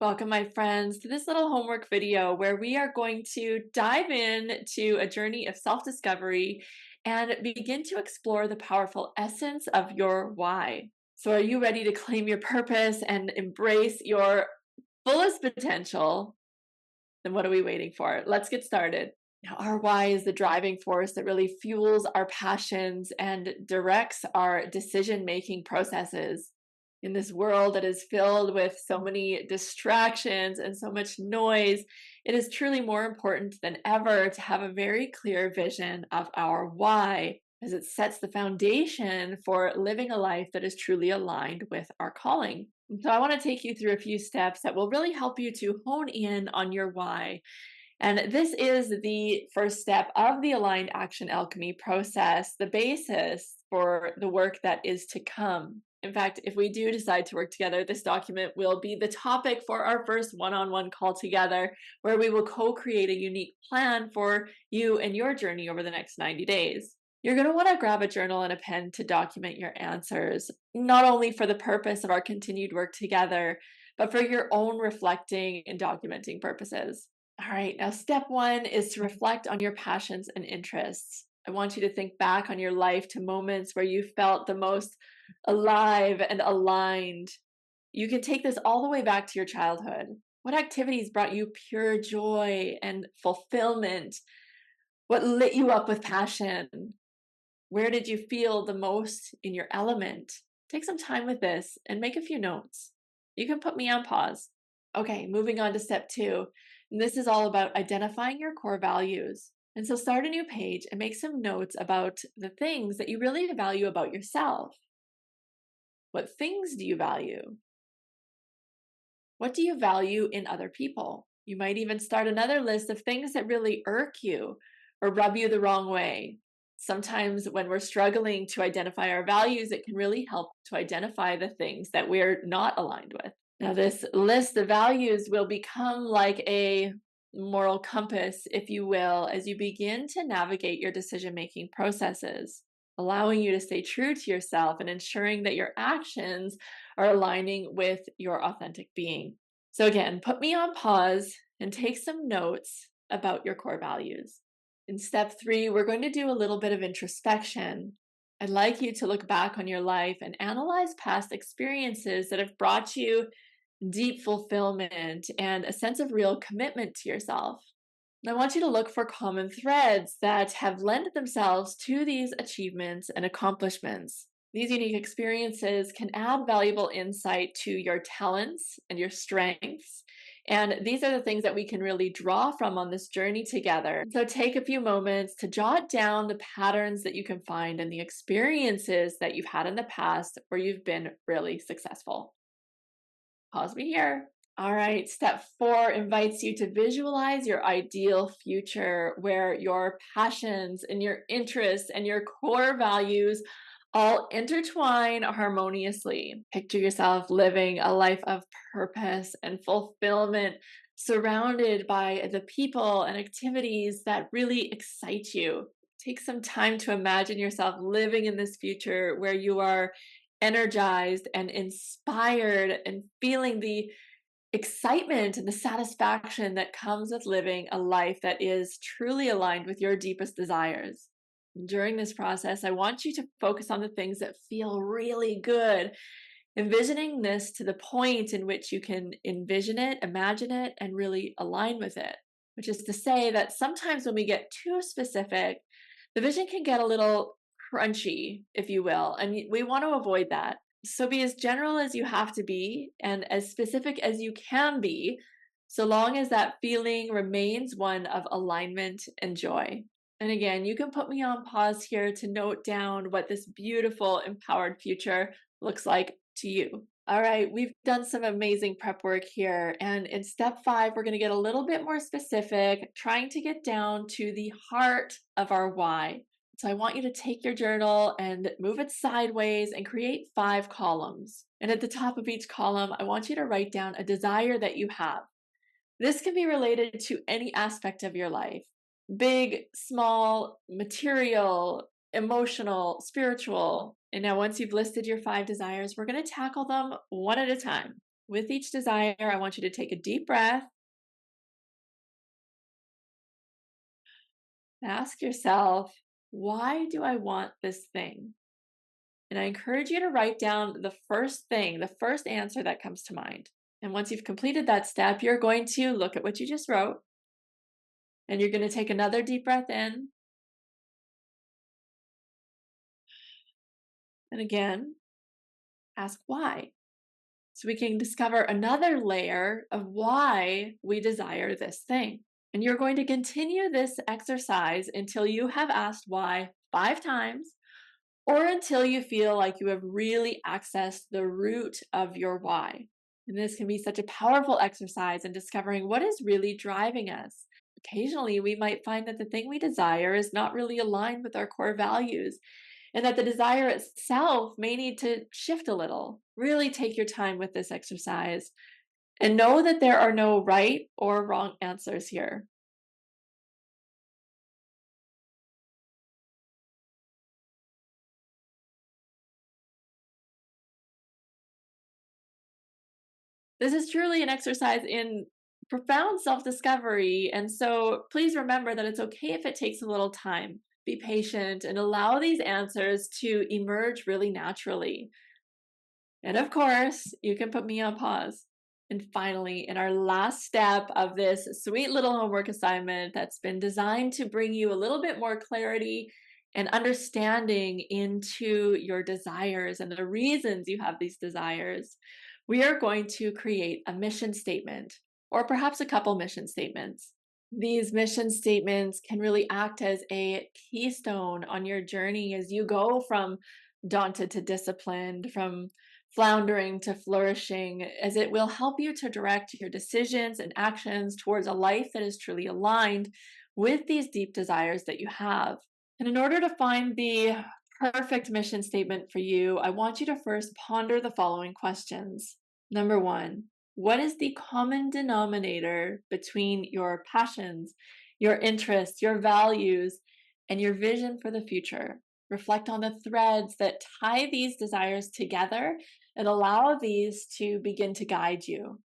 Welcome, my friends, to this little homework video where we are going to dive in to a journey of self-discovery and begin to explore the powerful essence of your why. So are you ready to claim your purpose and embrace your fullest potential? Then what are we waiting for? Let's get started. Now, our why is the driving force that really fuels our passions and directs our decision-making processes. In this world that is filled with so many distractions and so much noise, it is truly more important than ever to have a very clear vision of our why, as it sets the foundation for living a life that is truly aligned with our calling. So I want to take you through a few steps that will really help you to hone in on your why. And this is the first step of the Aligned Action Alchemy process, the basis for the work that is to come. In fact, if we do decide to work together, this document will be the topic for our first one-on-one call together, where we will co-create a unique plan for you and your journey over the next 90 days. You're going to want to grab a journal and a pen to document your answers, not only for the purpose of our continued work together, but for your own reflecting and documenting purposes. All right, now step one is to reflect on your passions and interests. I want you to think back on your life to moments where you felt the most alive and aligned. You can take this all the way back to your childhood. What activities brought you pure joy and fulfillment? What lit you up with passion? Where did you feel the most in your element? Take some time with this and make a few notes. You can put me on pause. Okay, moving on to step two. And this is all about identifying your core values. And so start a new page and make some notes about the things that you really value about yourself. What things do you value? What do you value in other people? You might even start another list of things that really irk you or rub you the wrong way. Sometimes when we're struggling to identify our values, it can really help to identify the things that we're not aligned with. Now, this list of values will become like a moral compass, if you will, as you begin to navigate your decision-making processes, allowing you to stay true to yourself and ensuring that your actions are aligning with your authentic being. So again, put me on pause and take some notes about your core values. In step three, we're going to do a little bit of introspection. I'd like you to look back on your life and analyze past experiences that have brought you deep fulfillment and a sense of real commitment to yourself. And I want you to look for common threads that have lent themselves to these achievements and accomplishments. These unique experiences can add valuable insight to your talents and your strengths. And these are the things that we can really draw from on this journey together. So take a few moments to jot down the patterns that you can find and the experiences that you've had in the past where you've been really successful. Pause me here. All right, step four invites you to visualize your ideal future where your passions and your interests and your core values all intertwine harmoniously. Picture yourself living a life of purpose and fulfillment, surrounded by the people and activities that really excite you. Take some time to imagine yourself living in this future where you are energized and inspired and feeling the excitement and the satisfaction that comes with living a life that is truly aligned with your deepest desires. During this process, I want you to focus on the things that feel really good, envisioning this to the point in which you can envision it, imagine it, and really align with it. Which is to say that sometimes when we get too specific, the vision can get a little crunchy, if you will, and we want to avoid that. So be as general as you have to be and as specific as you can be, so long as that feeling remains one of alignment and joy. And again, you can put me on pause here to note down what this beautiful, empowered future looks like to you. All right, we've done some amazing prep work here. And in step five, we're going to get a little bit more specific, trying to get down to the heart of our why. So I want you to take your journal and move it sideways and create 5 columns. And at the top of each column, I want you to write down a desire that you have. This can be related to any aspect of your life: big, small, material, emotional, spiritual. And now once you've listed your 5 desires, we're going to tackle them one at a time. With each desire, I want you to take a deep breath. Ask yourself, why do I want this thing? And I encourage you to write down the first thing, the first answer that comes to mind. And once you've completed that step, you're going to look at what you just wrote and you're going to take another deep breath in. And again, ask why. So we can discover another layer of why we desire this thing. And you're going to continue this exercise until you have asked why 5 times or until you feel like you have really accessed the root of your why. And this can be such a powerful exercise in discovering what is really driving us. Occasionally, we might find that the thing we desire is not really aligned with our core values, and that the desire itself may need to shift a little. Really take your time with this exercise and know that there are no right or wrong answers here. This is truly an exercise in profound self discovery. And so please remember that it's okay if it takes a little time. Be patient and allow these answers to emerge really naturally. And of course, you can put me on pause. And finally, in our last step of this sweet little homework assignment that's been designed to bring you a little bit more clarity and understanding into your desires and the reasons you have these desires, we are going to create a mission statement or perhaps a couple mission statements. These mission statements can really act as a keystone on your journey as you go from daunted to disciplined, from floundering to flourishing, as it will help you to direct your decisions and actions towards a life that is truly aligned with these deep desires that you have. And in order to find the perfect mission statement for you, I want you to first ponder the following questions. Number one, what is the common denominator between your passions, your interests, your values, and your vision for the future? Reflect on the threads that tie these desires together and allow these to begin to guide you.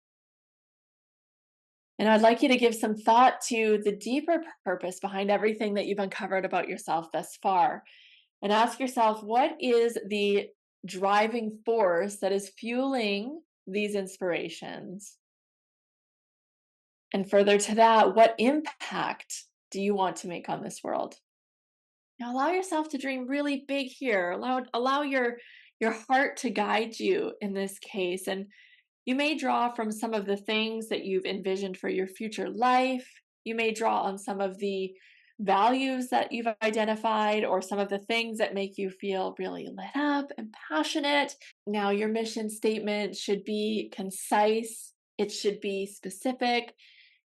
And I'd like you to give some thought to the deeper purpose behind everything that you've uncovered about yourself thus far. And ask yourself, what is the driving force that is fueling these inspirations? And further to that, what impact do you want to make on this world? Now allow yourself to dream really big here. Allow your heart to guide you in this case. And you may draw from some of the things that you've envisioned for your future life. You may draw on some of the values that you've identified or some of the things that make you feel really lit up and passionate. Now, your mission statement should be concise, it should be specific,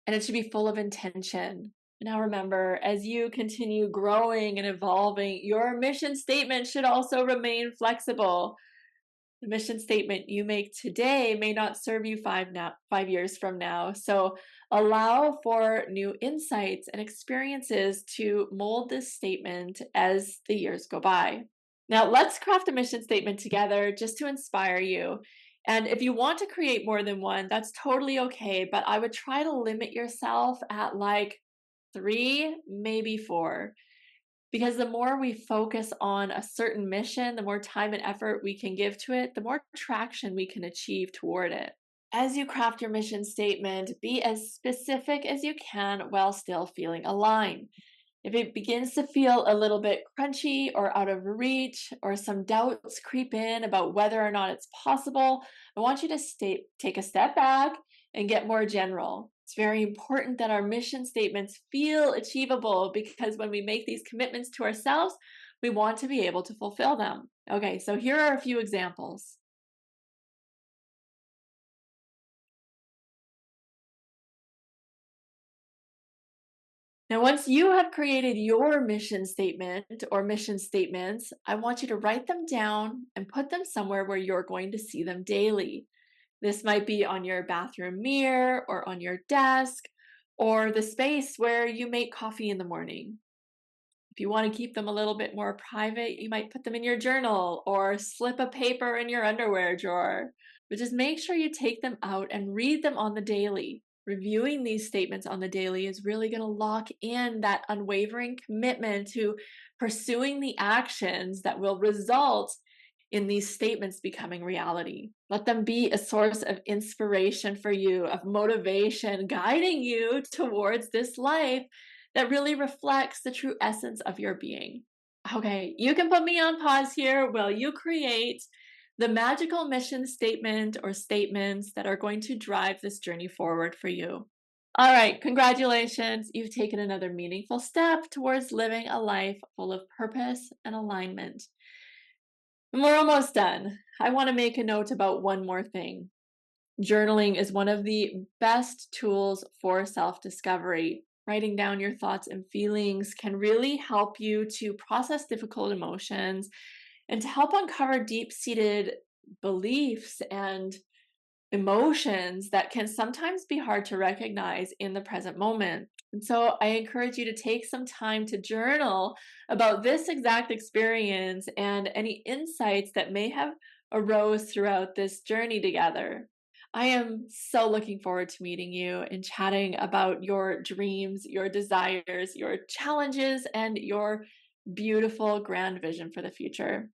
and it should be full of intention. Now, remember, as you continue growing and evolving, your mission statement should also remain flexible. The mission statement you make today may not serve you 5 years from now. So allow for new insights and experiences to mold this statement as the years go by. Now, let's craft a mission statement together just to inspire you. And if you want to create more than one, that's totally okay. But I would try to limit yourself at like 3, maybe 4. Because the more we focus on a certain mission, the more time and effort we can give to it, the more traction we can achieve toward it. As you craft your mission statement, be as specific as you can while still feeling aligned. If it begins to feel a little bit crunchy or out of reach, or some doubts creep in about whether or not it's possible, I want you to take a step back and get more general. It's very important that our mission statements feel achievable because when we make these commitments to ourselves, we want to be able to fulfill them. Okay, so here are a few examples. Now, once you have created your mission statement or mission statements, I want you to write them down and put them somewhere where you're going to see them daily. This might be on your bathroom mirror or on your desk or the space where you make coffee in the morning. If you want to keep them a little bit more private, you might put them in your journal or slip a paper in your underwear drawer. but just make sure you take them out and read them on the daily. Reviewing these statements on the daily is really going to lock in that unwavering commitment to pursuing the actions that will result in these statements becoming reality. Let them be a source of inspiration for you, of motivation, guiding you towards this life that really reflects the true essence of your being. Okay, you can put me on pause here while you create the magical mission statement or statements that are going to drive this journey forward for you. All right, congratulations. You've taken another meaningful step towards living a life full of purpose and alignment. And we're almost done. I want to make a note about one more thing. Journaling is one of the best tools for self discovery. Writing down your thoughts and feelings can really help you to process difficult emotions and to help uncover deep seated beliefs and emotions that can sometimes be hard to recognize in the present moment. And so I encourage you to take some time to journal about this exact experience and any insights that may have arose throughout this journey together. I am so looking forward to meeting you and chatting about your dreams, your desires, your challenges, and your beautiful grand vision for the future.